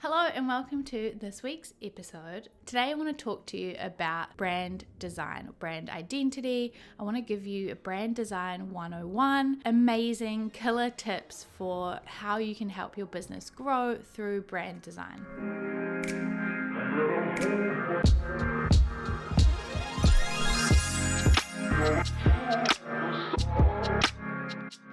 Hello and welcome to this week's episode. Today I want to talk to you about brand design or brand identity. I want to give you a brand design 101, amazing killer tips for how you can help your business grow through brand design.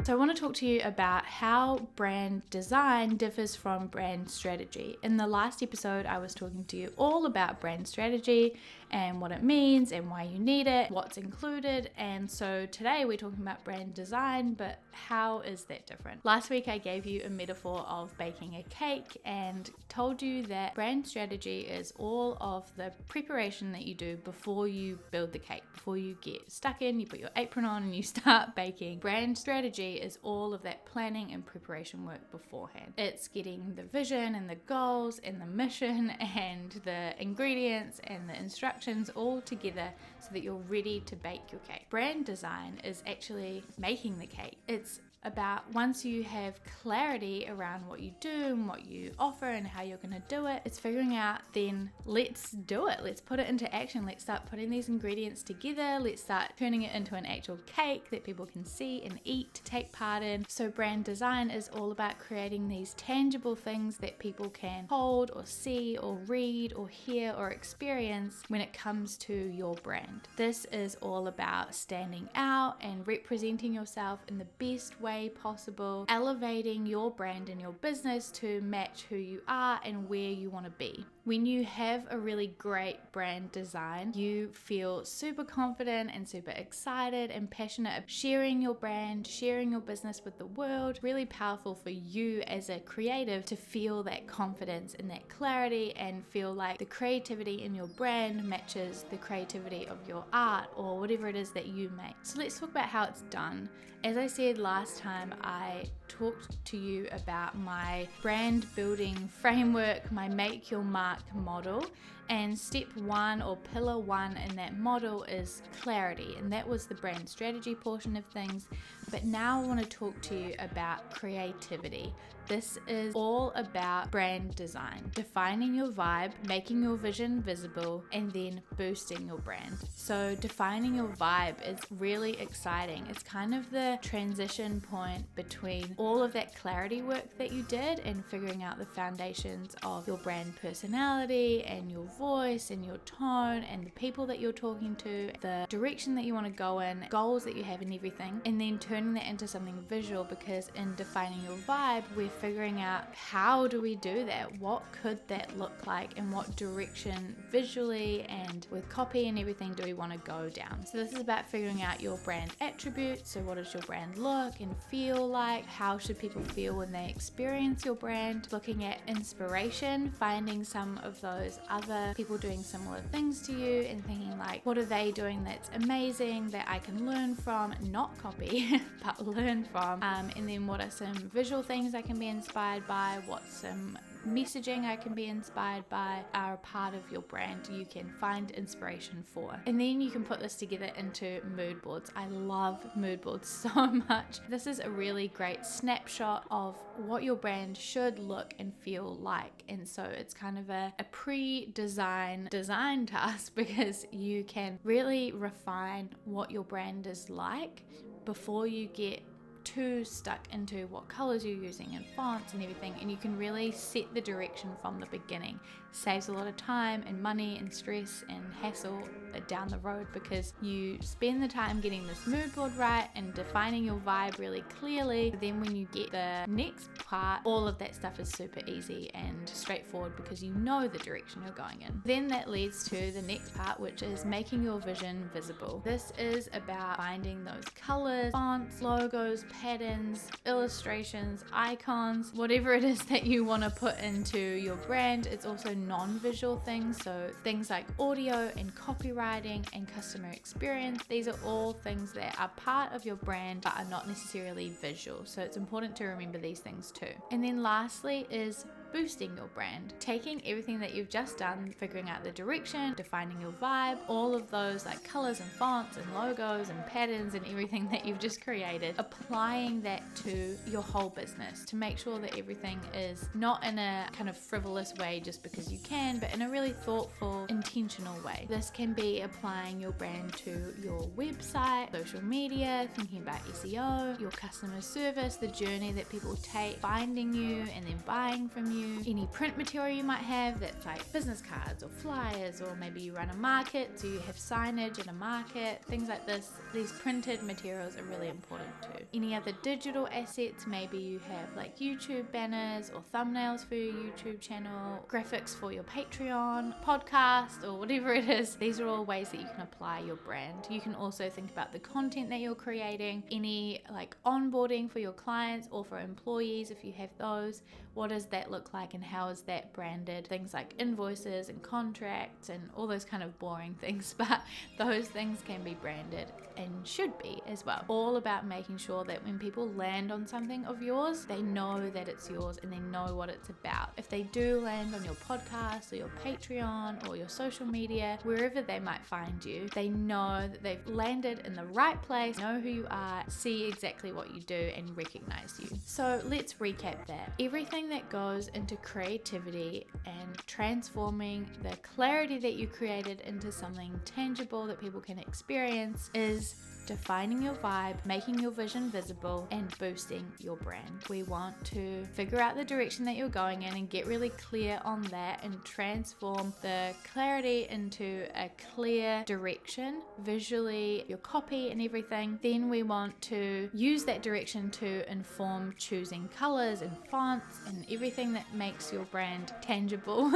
So I want to talk to you about how brand design differs from brand strategy. In the last episode, I was talking to you all about brand strategy and what it means and why you need it, what's included. And so today we're talking about brand design, but how is that different? Last week I gave you a metaphor of baking a cake and told you that brand strategy is all of the preparation that you do before you build the cake, before you get stuck in, you put your apron on and you start baking. Brand strategy is all of that planning and preparation work beforehand. It's getting the vision and the goals and the mission and the ingredients and the instructions all together so that you're ready to bake your cake. Brand design is actually making the cake. It's about once you have clarity around what you do and what you offer and how you're going to do it, it's figuring out then let's do it. Let's put it into action. Let's start putting these ingredients together. Let's start turning it into an actual cake that people can see and eat, to take part in. So brand design is all about creating these tangible things that people can hold or see or read or hear or experience when it comes to your brand. This is all about standing out and representing yourself in the best way possible, elevating your brand and your business to match who you are and where you want to be. When you have a really great brand design, you feel super confident and super excited and passionate about sharing your brand, sharing your business with the world. Really powerful for you as a creative to feel that confidence and that clarity and feel like the creativity in your brand matches the creativity of your art or whatever it is that you make. So let's talk about how it's done. As I said last time, I talked to you about my brand building framework, my Make Your Mark model, and step one or pillar one in that model is clarity, and that was the brand strategy portion of things. But now I want to talk to you about creativity. This is all about brand design, defining your vibe, making your vision visible, and then boosting your brand. So defining your vibe is really exciting. It's kind of the transition point between all of that clarity work that you did and figuring out the foundations of your brand personality and your voice and your tone and the people that you're talking to, the direction that you want to go in, goals that you have and everything, and then turning that into something visual, because in defining your vibe, we're figuring out how do we do that? What could that look like and what direction visually and with copy and everything do we want to go down? So this is about figuring out your brand attributes. So what does your brand look and feel like? How should people feel when they experience your brand? Looking at inspiration, finding some of those other people doing similar things to you and thinking like, what are they doing that's amazing that I can learn from, not copy, but learn from. And then what are some visual things I can be inspired by? What's some messaging I can be inspired by are a part of your brand you can find inspiration for. And then you can put this together into mood boards. I love mood boards so much. This is a really great snapshot of what your brand should look and feel like. And so it's kind of a pre-design design task, because you can really refine what your brand is like before you get too stuck into what colors you're using and fonts and everything, and you can really set the direction from the beginning. Saves a lot of time and money and stress and hassle down the road, because you spend the time getting this mood board right and defining your vibe really clearly. Then when you get the next part, all of that stuff is super easy and straightforward because you know the direction you're going in. Then that leads to the next part, which is making your vision visible. This is about finding those colors, fonts, logos, patterns, illustrations, icons, whatever it is that you want to put into your brand. It's also non-visual things, so things like audio and copywriting and customer experience. These are all things that are part of your brand but are not necessarily visual, so it's important to remember these things too. And then lastly is boosting your brand. Taking everything that you've just done, figuring out the direction, defining your vibe, all of those like colors and fonts and logos and patterns and everything that you've just created, applying that to your whole business to make sure that everything is not in a kind of frivolous way just because you can, but in a really thoughtful, intentional way. This can be applying your brand to your website, social media, thinking about SEO, your customer service, the journey that people take finding you and then buying from you, any print material you might have that's like business cards or flyers, or maybe you run a market, so you have signage in a market, things like this. These printed materials are really important too. Any other digital assets, maybe you have like YouTube banners or thumbnails for your YouTube channel, graphics for your Patreon, podcast, or whatever it is. These are all ways that you can apply your brand. You can also think about the content that you're creating, any like onboarding for your clients or for employees if you have those. What does that look like and how is that branded? Things like invoices and contracts and all those kind of boring things, but those things can be branded and should be as well. All about making sure that when people land on something of yours, they know that it's yours and they know what it's about. If they do land on your podcast or your Patreon or your social media, wherever they might find you, they know that they've landed in the right place, know who you are, see exactly what you do and recognize you. So let's recap that. Everything that goes into creativity and transforming the clarity that you created into something tangible that people can experience is defining your vibe, making your vision visible, and boosting your brand. We want to figure out the direction that you're going in and get really clear on that and transform the clarity into a clear direction, visually, your copy and everything. Then we want to use that direction to inform choosing colors and fonts and everything that makes your brand tangible,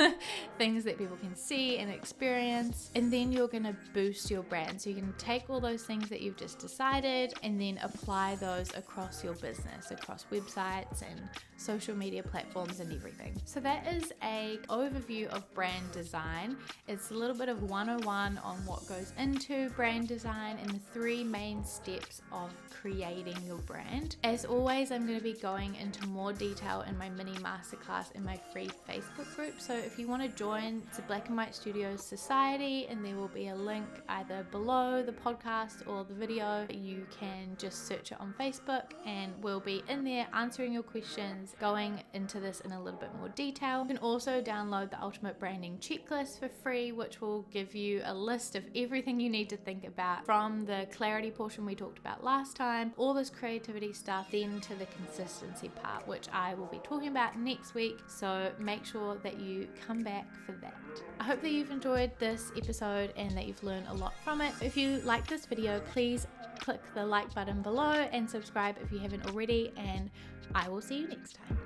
things that people can see and experience. And then you're going to boost your brand. So you can take all those things that you've just decided and then apply those across your business, across websites and social media platforms and everything. So that is a overview of brand design. It's a little bit of 101 on what goes into brand design and the 3 main steps of creating your brand. As always, I'm going to be going into more detail in my mini masterclass in my free Facebook group. So if you want to join, it's a Black and White Studios Society, and there will be a link either below the podcast or the video. You can just search it on Facebook and we'll be in there answering your questions, going into this in a little bit more detail. You can also download the Ultimate Branding Checklist for free, which will give you a list of everything you need to think about, from the clarity portion we talked about last time, all this creativity stuff, then to the consistency part, which I will be talking about next week. So make sure that you come back for that. I hope that you've enjoyed this episode and that you've learned a lot from it. If you like this video, please click the like button below and subscribe if you haven't already, and I will see you next time.